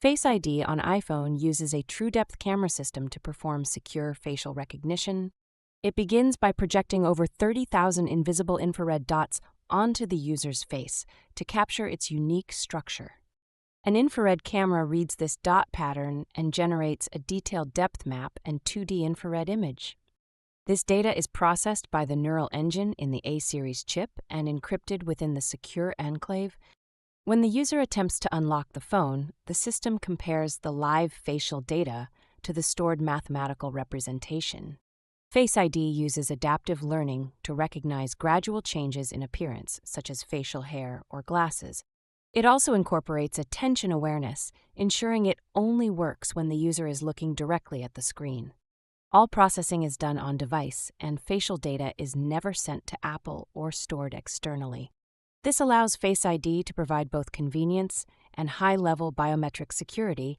Face ID on iPhone uses a true-depth camera system to perform secure facial recognition. It begins by projecting over 30,000 invisible infrared dots onto the user's face to capture its unique structure. An infrared camera reads this dot pattern and generates a detailed depth map and 2D infrared image. This data is processed by the neural engine in the A-series chip and encrypted within the secure enclave. When the user attempts to unlock the phone, the system compares the live facial data to the stored mathematical representation. Face ID uses adaptive learning to recognize gradual changes in appearance, such as facial hair or glasses. It also incorporates attention awareness, ensuring it only works when the user is looking directly at the screen. All processing is done on device, and facial data is never sent to Apple or stored externally. This allows Face ID to provide both convenience and high-level biometric security